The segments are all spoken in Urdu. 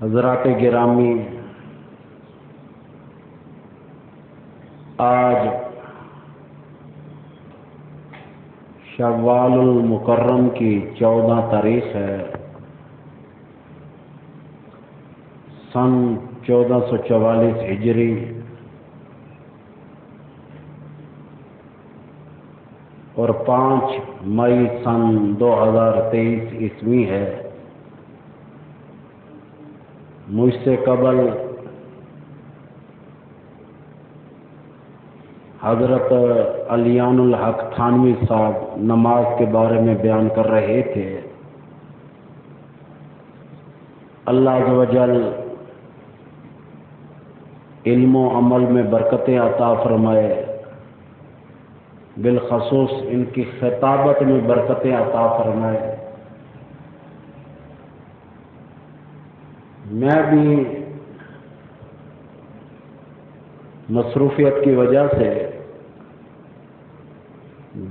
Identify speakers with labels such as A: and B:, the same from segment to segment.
A: حضرات گرامی، آج شوال المکرم کی 14 تاریخ ہے، سن 1444 ہجری، اور 5 مئی سن 2023 عیسوی ہے۔ مجھ سے قبل حضرت علیان الحق تھانوی صاحب نماز کے بارے میں بیان کر رہے تھے۔ اللہ عز و جل علم و عمل میں برکتیں عطا فرمائے، بالخصوص ان کی خطابت میں برکتیں عطا فرمائے۔ میں بھی مصروفیت کی وجہ سے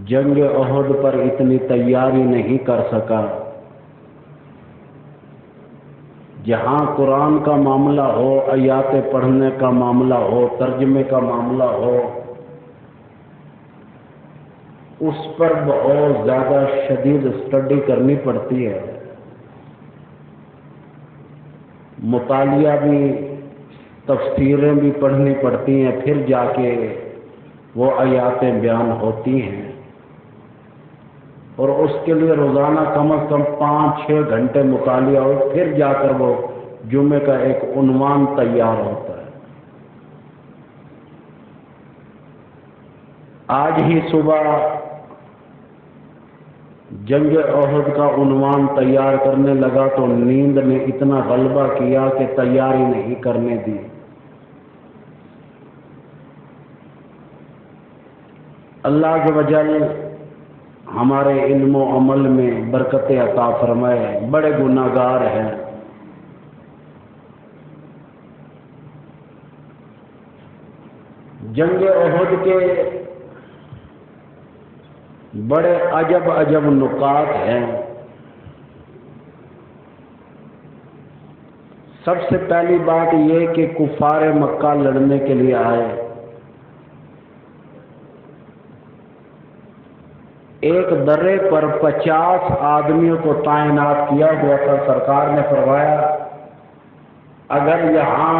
A: جنگ احد پر اتنی تیاری نہیں کر سکا۔ جہاں قرآن کا معاملہ ہو، آیات پڑھنے کا معاملہ ہو، ترجمے کا معاملہ ہو، اس پر بہت زیادہ شدید اسٹڈی کرنی پڑتی ہے، مطالعہ بھی، تفسیریں بھی پڑھنی پڑتی ہیں، پھر جا کے وہ آیاتیں بیان ہوتی ہیں، اور اس کے لیے روزانہ کم از کم 5-6 گھنٹے مطالعہ ہو، پھر جا کر وہ جمعے کا ایک عنوان تیار ہوتا ہے۔ آج ہی صبح جنگ احد کا عنوان تیار کرنے لگا تو نیند نے اتنا غلبہ کیا کہ تیاری نہیں کرنے دی۔ اللہ عز و جل ہمارے علم و عمل میں برکت عطا فرمائے۔ بڑے گناہگار ہیں، جنگ احد کے بڑے عجب نکات ہیں۔ سب سے پہلی بات یہ کہ کفار مکہ لڑنے کے لیے آئے۔ ایک درے پر 50 آدمیوں کو تعینات کیا ہوا تھا۔ سرکار نے فرمایا اگر یہاں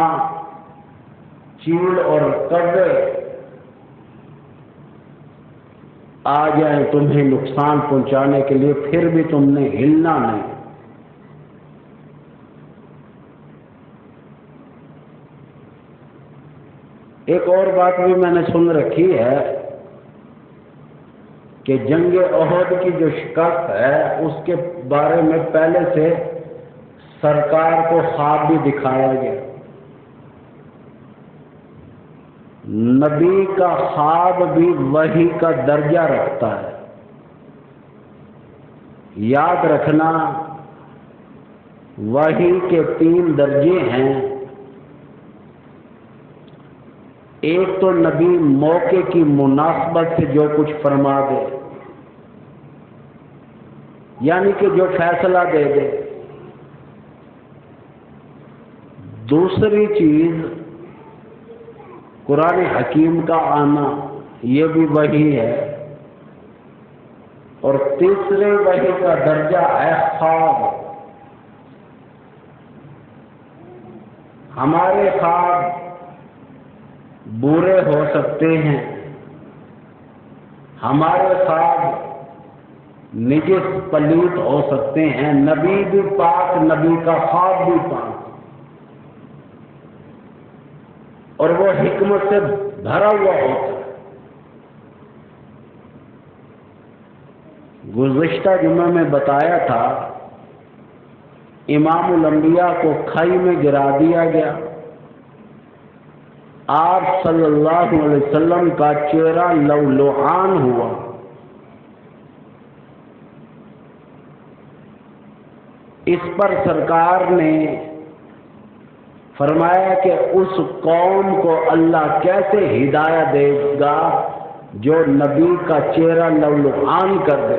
A: چیل اور کبے آ جائیں تمہیں نقصان پہنچانے کے لیے، پھر بھی تم نے ہلنا نہیں۔ ایک اور بات بھی میں نے سن رکھی ہے کہ جنگ احد کی جو شکست ہے اس کے بارے میں پہلے سے سرکار کو خواب بھی دکھایا گیا۔ نبی کا خواب بھی وحی کا درجہ رکھتا ہے۔ یاد رکھنا، وحی کے 3 درجے ہیں۔ ایک تو نبی موقع کی مناسبت سے جو کچھ فرما دے، یعنی کہ جو فیصلہ دے دے۔ دوسری چیز قرآن حکیم کا آنا، یہ بھی وحی ہے۔ اور تیسرے وحی کا درجہ ہے خواب۔ ہمارے خواب برے ہو سکتے ہیں، ہمارے خواب نجس پلیت ہو سکتے ہیں، نبی بھی پاک، نبی کا خواب بھی پاک، اور وہ حکمت سے بھرا ہوا ہوتا ہے۔ گزشتہ جمعہ میں بتایا تھا امام الانبیاء کو کھائی میں گرا دیا گیا۔ آپ صلی اللہ علیہ وسلم کا چہرہ لؤلؤان ہوا۔ اس پر سرکار نے فرمایا کہ اس قوم کو اللہ کیسے ہدایت دے گا جو نبی کا چہرہ لؤلؤان کر دے۔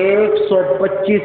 A: 125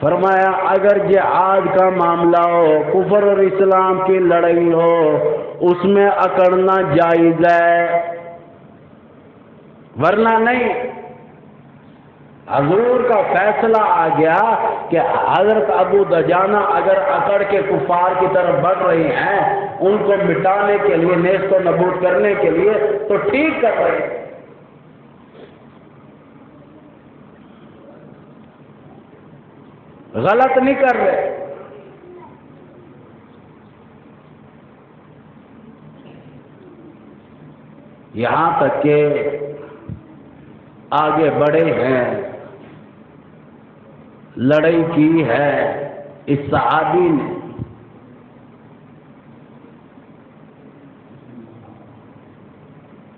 A: فرمایا اگر جہاد کا معاملہ ہو، کفر اور اسلام کی لڑائی ہو، اس میں اکڑنا جائز ہے، ورنہ نہیں۔ حضور کا فیصلہ آ گیا کہ حضرت ابو دجانہ اگر اکڑ کے کفار کی طرف بڑھ رہی ہیں، ان کو مٹانے کے لیے، نیست و نابود کرنے کے لیے، تو ٹھیک کر رہے ہیں، غلط نہیں کر رہے۔ یہاں تک کہ آگے بڑھے ہیں، لڑائی کی ہے اس صحابی نے۔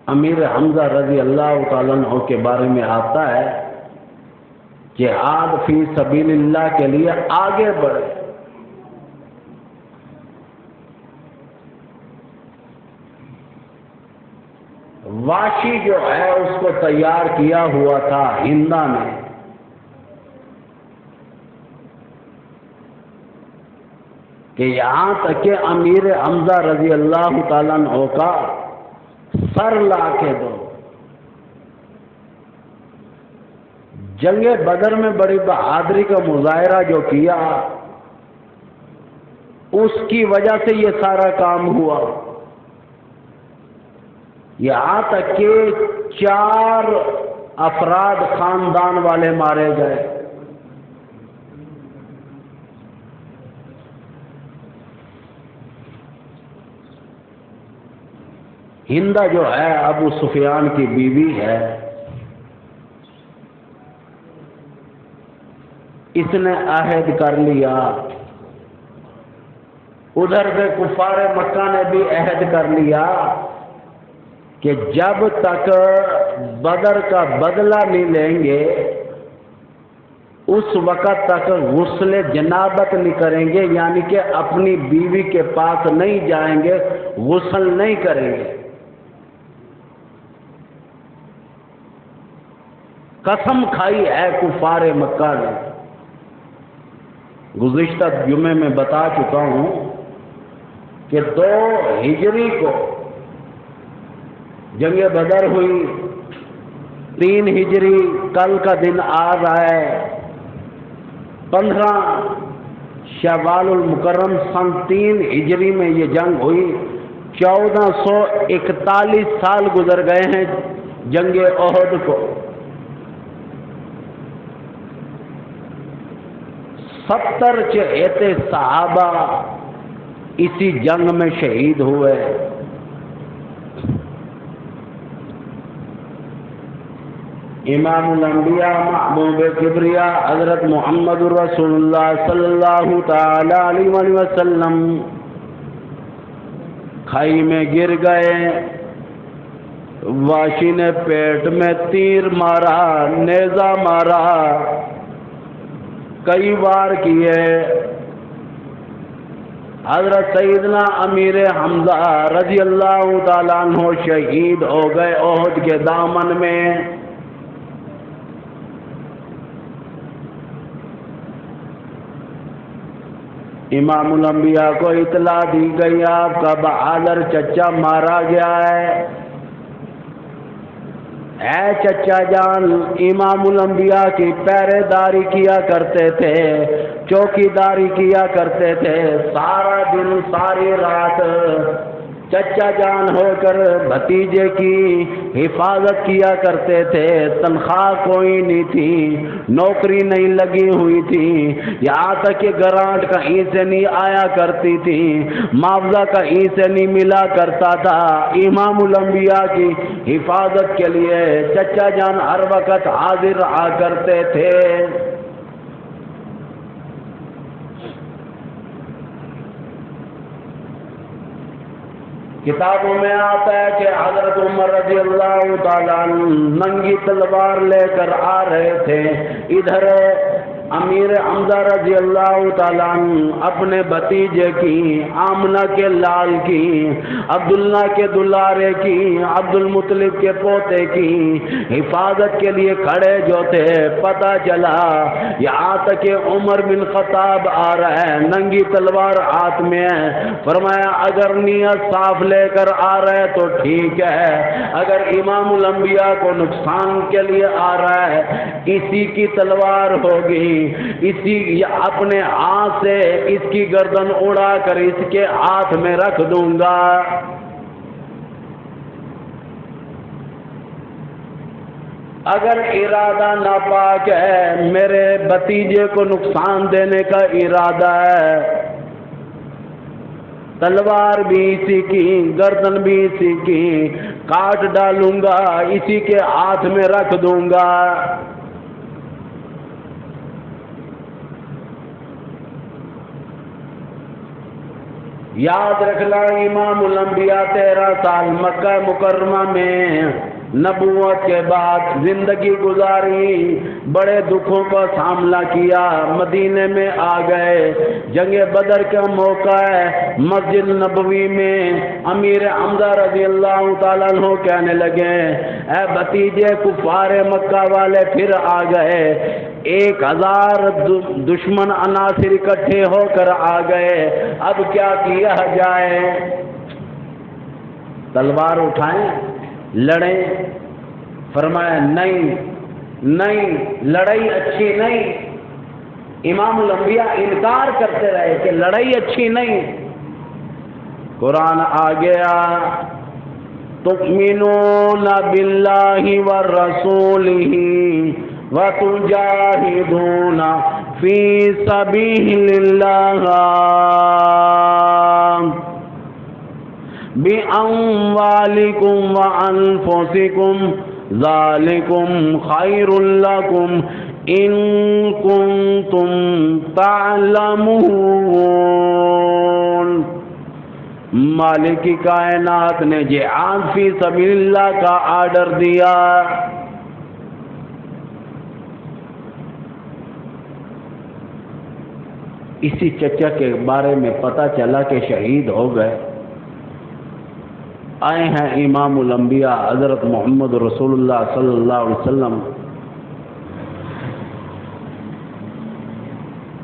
A: امیر حمزہ رضی اللہ تعالیٰ عنہ کے بارے میں آتا ہے، جہاد فی سبیل اللہ کے لیے آگے بڑھے، واشی جو ہے اس کو تیار کیا ہوا تھا ہندا نے، کہ یہاں تک کہ امیر حمزہ رضی اللہ تعالیٰ عنہ کا سر لا کے دو۔ جنگ بدر میں بڑی بہادری کا مظاہرہ جو کیا، اس کی وجہ سے یہ سارا کام ہوا۔ یہاں تک کہ 4 افراد خاندان والے مارے گئے۔ ہندا جو ہے ابو سفیان کی بیوی ہے، اس نے عہد کر لیا، ادھر سے کفار مکہ نے بھی عہد کر لیا کہ جب تک بدر کا بدلہ نہیں لیں گے اس وقت تک غسل جنابت نہیں کریں گے، یعنی کہ اپنی بیوی کے پاس نہیں جائیں گے، غسل نہیں کریں گے۔ قسم کھائی ہے کفار مکہ نے۔ گزشتہ جمعے میں بتا چکا ہوں کہ 2 ہجری کو جنگ بدر ہوئی، 3 ہجری کل کا دن آ رہا ہے، 15 شوال المکرم سن 3 ہجری میں یہ جنگ ہوئی۔ 1441 سال گزر گئے ہیں جنگ احد کو۔ 70 چہیتے صحابہ اسی جنگ میں شہید ہوئے۔ امام الانبیاء محبوب کبریا حضرت محمد رسول اللہ صلی اللہ تعالی علیہ وآلہ وسلم کھائی میں گر گئے۔ واشی نے پیٹ میں تیر مارا، نیزہ مارا، کئی وار کیے۔ حضرت سیدنا امیر حمزہ رضی اللہ تعالیٰ عنہ شہید ہو گئے احد کے دامن میں۔ امام الانبیاء کو اطلاع دی گئی آپ کا بہادر چچا مارا گیا ہے۔ اے چچا جان، امام الانبیاء کی پہرے داری کیا کرتے تھے، چوکی داری کیا کرتے تھے، سارا دن ساری رات چچا جان ہو کر بھتیجے کی حفاظت کیا کرتے تھے۔ تنخواہ کوئی نہیں تھی، نوکری نہیں لگی ہوئی تھی، یہاں تک کہ گرانٹ کہیں سے نہیں آیا کرتی تھی، معاوضہ کہیں سے نہیں ملا کرتا تھا۔ امام الانبیاء کی حفاظت کے لیے چچا جان ہر وقت حاضر رہا کرتے تھے۔ کتابوں میں آتا ہے کہ حضرت عمر رضی اللہ تعالیٰ عنہ ننگی تلوار لے کر آ رہے تھے، ادھر امیر حمزہ رضی اللہ تعالیٰ عنہ اپنے بھتیجے کی، آمنہ کے لال کی، عبداللہ کے دلارے کی، عبد المطلب کے پوتے کی حفاظت کے لیے کھڑے جو تھے، پتہ چلا یہاں تک کہ عمر بن خطاب آ رہا ہے، ننگی تلوار ہاتھ میں ہے۔ فرمایا اگر نیت صاف لے کر آ رہا ہے تو ٹھیک ہے، اگر امام الانبیاء کو نقصان کے لیے آ رہا ہے، اسی کی تلوار ہوگی، اسی اپنے ہاتھ سے اس کی گردن اڑا کر اس کے ہاتھ میں رکھ دوں گا۔ اگر ارادہ ناپاک ہے، میرے بھتیجے کو نقصان دینے کا ارادہ ہے، تلوار بھی اسی کی، گردن بھی اسی کی، کاٹ ڈالوں گا، اسی کے ہاتھ میں رکھ دوں گا۔ یاد رکھنا امام الانبیاء 13 سال مکہ مکرمہ میں نبوت کے بعد زندگی گزاری، بڑے دکھوں کا سامنا کیا، مدینے میں آ گئے، جنگ بدر کا موقع ہے، مسجد نبوی میں امیر حمزہ رضی اللہ تعالیٰ عنہ کہنے لگے اے بھتیجے، کفار مکہ والے پھر آ گئے، 1000 دشمن عناصر اکٹھے ہو کر آ گئے، اب کیا کیا جائے؟ تلوار اٹھائیں، لڑیں؟ فرمایا نہیں نہیں، لڑائی اچھی نہیں۔ امام الانبیاء انکار کرتے رہے کہ لڑائی اچھی نہیں۔ قرآن آ گیا تؤمنون باللہ ورسولہ وتجاہدون فی سبیل اللہ بِأَمْوَالِكُمْ وَأَنفُسِكُمْ ذَلِكُمْ خَيْرٌ لَكُمْ إِن كُنتُمْ تَعْلَمُونَ۔ مالک کائنات نے جہاد فی سبیل اللہ کا آرڈر دیا۔ اسی چچا کے بارے میں پتہ چلا کہ شہید ہو گئے۔ آئے ہیں امام الانبیاء حضرت محمد رسول اللہ صلی اللہ علیہ وسلم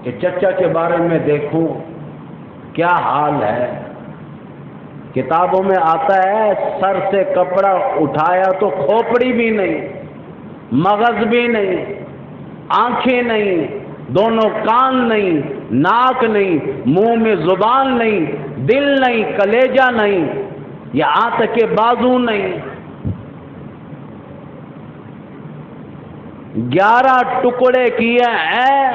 A: کہ چچا کے بارے میں دیکھوں کیا حال ہے۔ کتابوں میں آتا ہے سر سے کپڑا اٹھایا تو کھوپڑی بھی نہیں، مغز بھی نہیں، آنکھیں نہیں، دونوں کان نہیں، ناک نہیں، منہ میں زبان نہیں، دل نہیں، کلیجہ نہیں، یہاں تک کہ بازو نہیں، 11 ٹکڑے کیے ہیں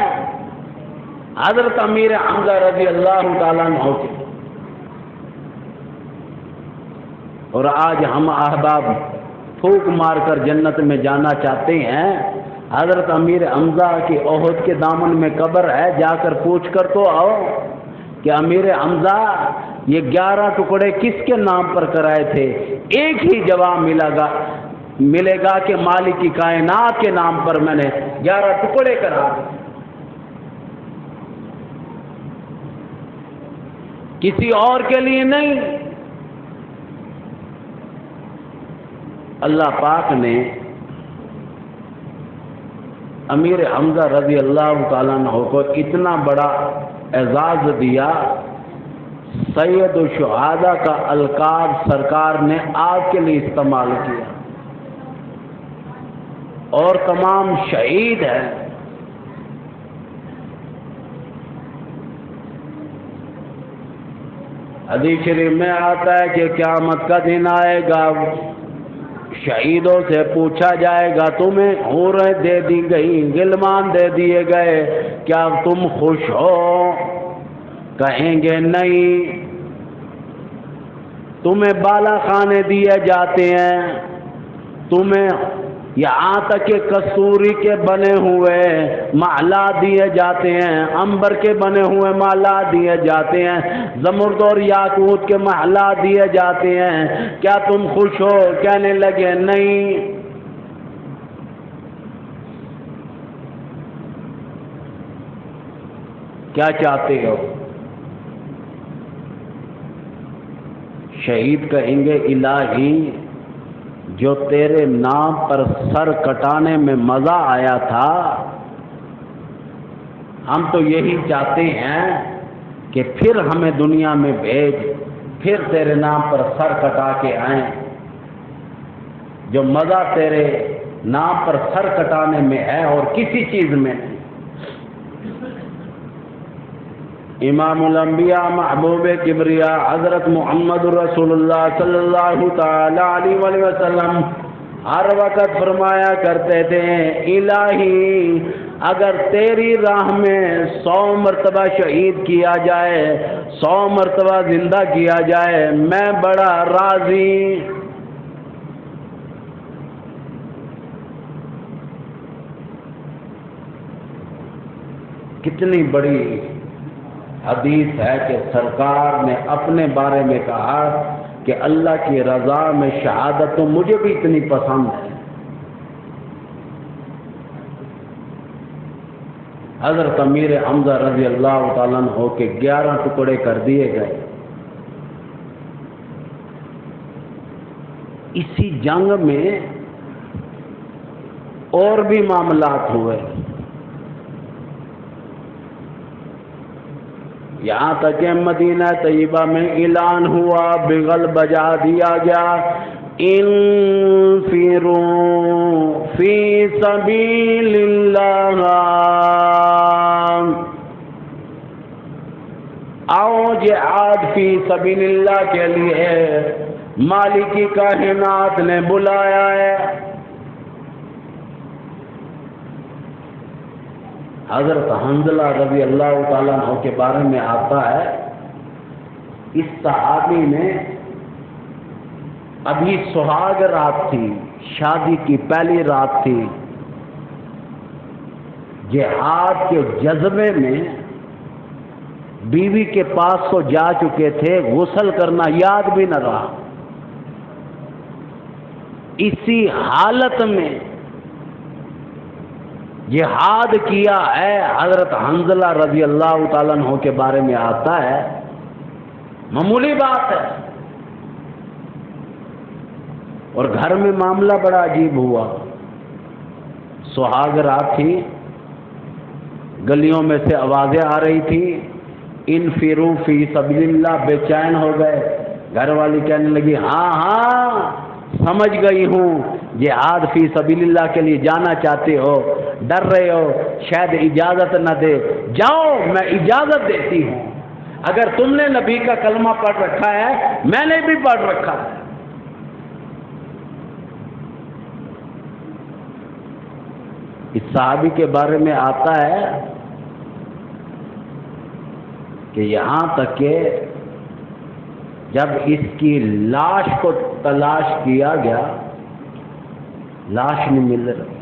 A: حضرت امیر حمزہ رضی اللہ تعالیٰ عنہ کے۔ اور آج ہم احباب پھونک مار کر جنت میں جانا چاہتے ہیں۔ حضرت امیر حمزہ کی احد کے دامن میں قبر ہے، جا کر پوچھ کر تو آؤ کہ امیر حمزہ یہ 11 ٹکڑے کس کے نام پر کرائے تھے؟ ایک ہی جواب ملے گا کہ مالک کی کائنات کے نام پر میں نے 11 ٹکڑے کرا دیے، کسی اور کے لیے نہیں۔ اللہ پاک نے امیر حمزہ رضی اللہ تعالیٰ عنہ کو اتنا بڑا اعزاز دیا، سید الشہداء کا القاب سرکار نے آپ کے لیے استعمال کیا، اور تمام شہید ہیں۔ حدیث شریف میں آتا ہے کہ قیامت کا دن آئے گا، شہیدوں سے پوچھا جائے گا تمہیں حوریں دے دی گئی، غلمان دے دیے گئے، کیا تم خوش ہو؟ کہیں گے نہیں۔ تمہیں بالا خانے دیے جاتے ہیں، تمہیں یہاں تک کہ کستوری کے بنے ہوئے محلات دیے جاتے ہیں، عنبر کے بنے ہوئے محلات دیے جاتے ہیں، زمرد اور یاقوت کے محلات دیے جاتے ہیں، کیا تم خوش ہو؟ کہنے لگے نہیں۔ کیا چاہتے ہو؟ شہید کہیں گے الہی جو تیرے نام پر سر کٹانے میں مزہ آیا تھا، ہم تو یہی چاہتے ہیں کہ پھر ہمیں دنیا میں بھیج، پھر تیرے نام پر سر کٹا کے آئیں۔ جو مزہ تیرے نام پر سر کٹانے میں ہے اور کسی چیز میں نہیں۔ امام الانبیاء محبوب کبریا حضرت محمد رسول اللہ صلی اللہ تعالی علیہ وآلہ وسلم ہر وقت فرمایا کرتے تھے الہی اگر تیری راہ میں 100 مرتبہ شہید کیا جائے، 100 مرتبہ زندہ کیا جائے، میں بڑا راضی۔ کتنی بڑی حدیث ہے کہ سرکار نے اپنے بارے میں کہا کہ اللہ کی رضا میں شہادت تو مجھے بھی اتنی پسند ہے۔ حضرت امیر حمزہ رضی اللہ تعالیٰ عنہ کے 11 ٹکڑے کر دیے گئے۔ اسی جنگ میں اور بھی معاملات ہوئے، یہاں تک کہ مدینہ طیبہ میں اعلان ہوا، بغل بجا دیا گیا، انفروا فی سبیل اللہ، آؤ جہاد فی سبیل اللہ کے لیے مالکی کائنات نے بلایا ہے۔ حضرت حنظلہ رضی اللہ تعالیٰ عنہ کے بارے میں آتا ہے، اس صحابی نے ابھی سہاگ رات تھی، شادی کی پہلی رات تھی، جہاد کے جذبے میں بیوی کے پاس تو جا چکے تھے، غسل کرنا یاد بھی نہ رہا۔ اسی حالت میں جہاد کیا ہے۔ حضرت حنظلہ رضی اللہ تعالیٰ عنہ کے بارے میں آتا ہے، معمولی بات ہے، اور گھر میں معاملہ بڑا عجیب ہوا۔ سہاگ رات تھی، گلیوں میں سے آوازیں آ رہی تھی، انفروا فی سبیل اللہ، بے چین ہو گئے۔ گھر والی کہنے لگی ہاں ہاں سمجھ گئی ہوں، جہاد فی سبیل اللہ کے لیے جانا چاہتے ہو، ڈر رہے ہو شاید اجازت نہ دے، جاؤ میں اجازت دیتی ہوں۔ اگر تم نے نبی کا کلمہ پڑھ رکھا ہے، میں نے بھی پڑھ رکھا ہے۔ اس صحابی کے بارے میں آتا ہے کہ یہاں تک کہ جب اس کی لاش کو تلاش کیا گیا، لاش نہیں مل رہی۔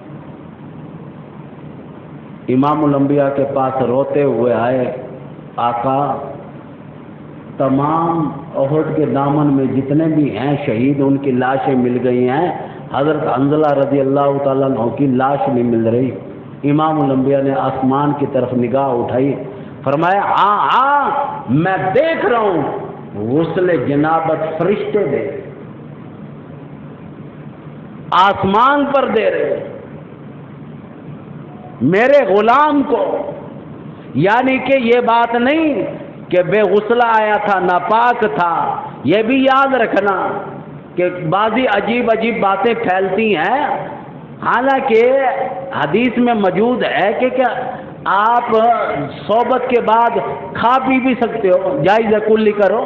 A: امام الانبیاء کے پاس روتے ہوئے آئے، آقا تمام احد کے دامن میں جتنے بھی ہیں شہید، ان کی لاشیں مل گئی ہیں، حضرت حنظلہ رضی اللہ تعالیٰ عنہ کی لاش نہیں مل رہی۔ امام الانبیاء نے آسمان کی طرف نگاہ اٹھائی، فرمایا ہاں ہاں میں دیکھ رہا ہوں، غسل جنابت فرشتے دے، آسمان پر دے رہے میرے غلام کو۔ یعنی کہ یہ بات نہیں کہ بے غسلہ آیا تھا، ناپاک تھا۔ یہ بھی یاد رکھنا کہ بعضی عجیب عجیب باتیں پھیلتی ہیں، حالانکہ حدیث میں موجود ہے کہ کیا آپ صحبت کے بعد کھا پی بھی سکتے ہو، جائز کلی کرو،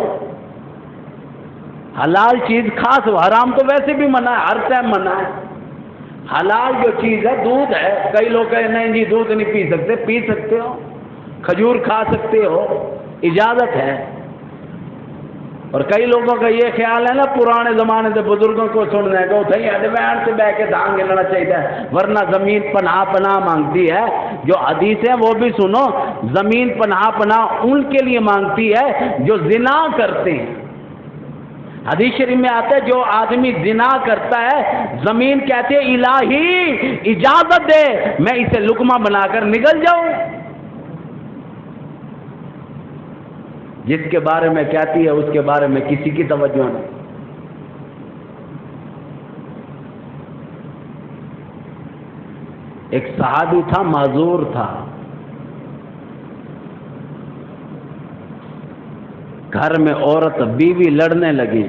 A: حلال چیز کھا سو، حرام تو ویسے بھی منع ہے، ہر ٹائم منع ہے۔ حلال جو چیز ہے دودھ ہے، کئی لوگ کہیں نہیں جی دودھ نہیں پی سکتے، پی سکتے ہو، کھجور کھا سکتے ہو، اجازت ہے۔ اور کئی لوگوں کا یہ خیال ہے نا پرانے زمانے سے بزرگوں کو سننے کو، وین سے بہ کے دھان گننا چاہیے، ورنہ زمین پناہ پناہ مانگتی ہے۔ جو حدیث ہے وہ بھی سنو، زمین پناہ پناہ ان کے لیے مانگتی ہے جو زنا کرتے ہیں۔ حدیث شریف میں آتا ہے جو آدمی زنا کرتا ہے، زمین کہتے ہیں الہی اجازت دے میں اسے لقمہ بنا کر نگل جاؤں۔ جس کے بارے میں کہتی ہے اس کے بارے میں کسی کی توجہ نہیں۔ ایک صحابی تھا، معذور تھا، گھر میں عورت بیوی لڑنے لگی،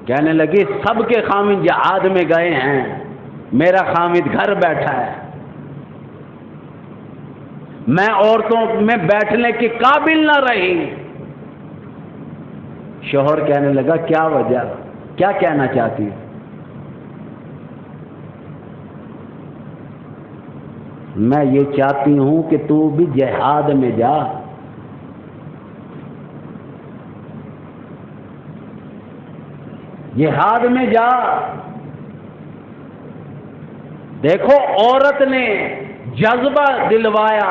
A: کہنے لگی سب کے خامد جہاد میں گئے ہیں، میرا خامد گھر بیٹھا ہے، میں عورتوں میں بیٹھنے کے قابل نہ رہی۔ شوہر کہنے لگا کیا وجہ، کیا کہنا چاہتی ہے؟ میں یہ چاہتی ہوں کہ تو بھی جہاد میں جا۔ جہاد میں جا۔ دیکھو عورت نے جذبہ دلوایا،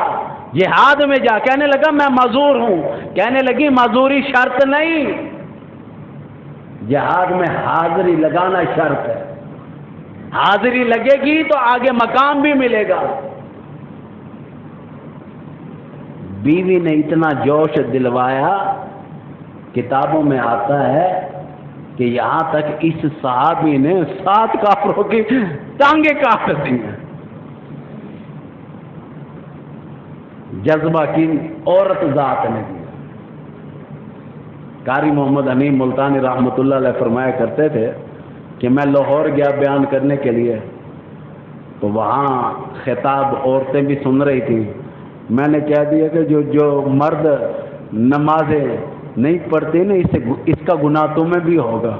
A: جہاد میں جا۔ کہنے لگا میں معذور ہوں، کہنے لگی معذوری شرط نہیں، جہاد میں حاضری لگانا شرط ہے، حاضری لگے گی تو آگے مقام بھی ملے گا۔ بیوی نے اتنا جوش دلوایا، کتابوں میں آتا ہے کہ یہاں تک اس صحابی نے 7 کافروں کی ٹانگیں کاٹ دی ہیں۔ جذبہ کی عورت ذات نے دیا۔ قاری محمد امین ملتانی رحمۃ اللہ علیہ فرمایا کرتے تھے کہ میں لاہور گیا بیان کرنے کے لیے، تو وہاں خطاب عورتیں بھی سن رہی تھیں۔ میں نے کہہ دیا کہ جو مرد نمازیں نہیں پڑھتے نا، اس کا گناہ تمہیں بھی ہوگا۔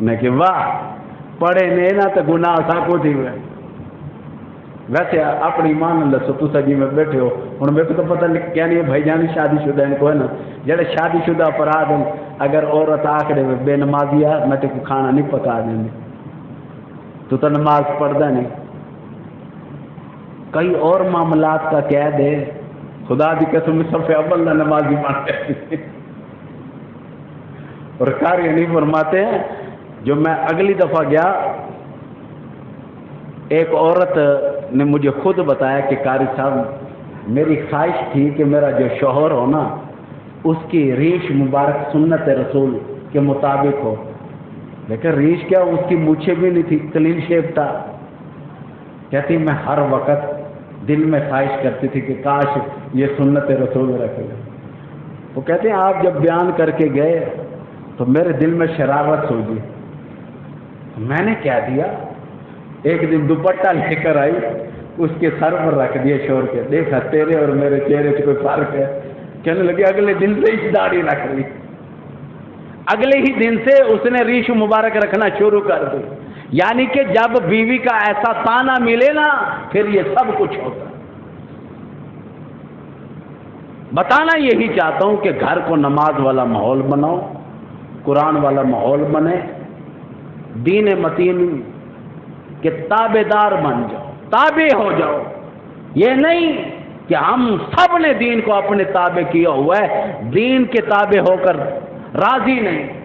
A: میں کہ واہ، پڑھے نہیں نا تو گناہ ساکو تھی ہوئے۔ ویسے اپنی مان لسو تو سجی میں بیٹھے ہو، ہوں میرے کو تو پتہ کیا نہیں ہے بھائی جانی شادی شدہ ان کو ہے نا، جڑے شادی شدہ افراد ہیں، اگر عورت آکڑے میں بے نمازی ہے میں تو کھانا نہیں پکا دیں گے، تو نماز پڑھتا نہیں۔ کئی اور معاملات کا کہہ دے، خدا دی قسم صف اول نہ نمازی مانتے۔ اور قاری نہیں فرماتے ہیں، جو میں اگلی دفعہ گیا، ایک عورت نے مجھے خود بتایا کہ قاری صاحب میری خواہش تھی کہ میرا جو شوہر ہو نا اس کی ریش مبارک سنت رسول کے مطابق ہو، لیکن ریش کیا، اس کی مونچھیں بھی نہیں تھی، کلین شیپ تھا۔ کہتی میں ہر وقت دل میں خواہش کرتی تھی کہ کاش یہ سنت رسول رکھے۔ وہ کہتے ہیں آپ جب بیان کر کے گئے تو میرے دل میں شرارت ہوگی۔ میں نے کیا دیا، ایک دن دوپٹہ لے کر آئی، اس کے سر پر رکھ دیا شور کے، دیکھا تیرے اور میرے چہرے سے کوئی فرق ہے؟ کہنے لگے اگلے دن سے اس داڑھی رکھ لی، اگلے ہی دن سے اس نے ریش مبارک رکھنا شروع کر دی۔ یعنی کہ جب بیوی کا ایسا تانا ملے نا پھر یہ سب کچھ ہوتا ہے۔ بتانا یہی چاہتا ہوں کہ گھر کو نماز والا ماحول بناؤ، قرآن والا ماحول بنے، دین متین کے تابع دار بن جاؤ، تابع ہو جاؤ۔ یہ نہیں کہ ہم سب نے دین کو اپنے تابع کیا ہوا ہے، دین کے تابع ہو کر راضی نہیں۔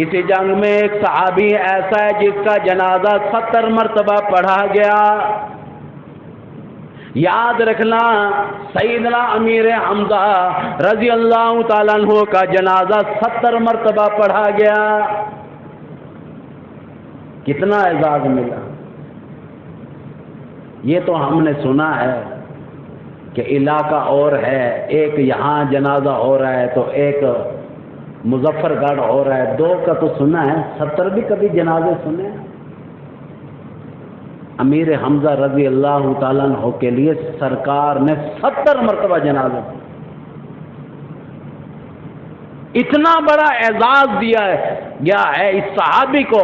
A: اسی جنگ میں ایک صحابی ایسا ہے جس کا جنازہ 70 مرتبہ پڑھا گیا۔ یاد رکھنا سیدنا امیر حمزہ رضی اللہ تعالیٰ عنہ کا جنازہ 70 مرتبہ پڑھا گیا۔ کتنا اعزاز ملا۔ یہ تو ہم نے سنا ہے کہ علاقہ اور ہے، ایک یہاں جنازہ ہو رہا ہے تو ایک مظفر گڑھ ہو رہا ہے، 2 کا تو سنا ہے، 70 بھی کبھی جنازے سنے ہیں؟ امیر حمزہ رضی اللہ تعالیٰ عنہ کے لیے سرکار نے 70 مرتبہ جنازہ، اتنا بڑا اعزاز دیا گیا ہے اس صحابی کو۔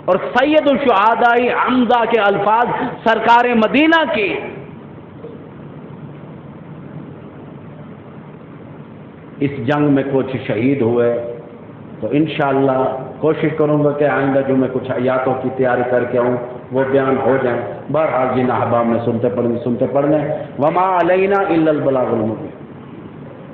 A: اور سید الشہداء حمزہ کے الفاظ سرکار مدینہ کی۔ اس جنگ میں کچھ شہید ہوئے تو انشاءاللہ کوشش کروں گا کہ آئندہ جو میں کچھ آیاتوں کی تیاری کر کے آؤں وہ بیان ہو جائیں۔ بہرحال جن احباب میں سنتے پڑھنے وما علینا الا البلاغ المبین۔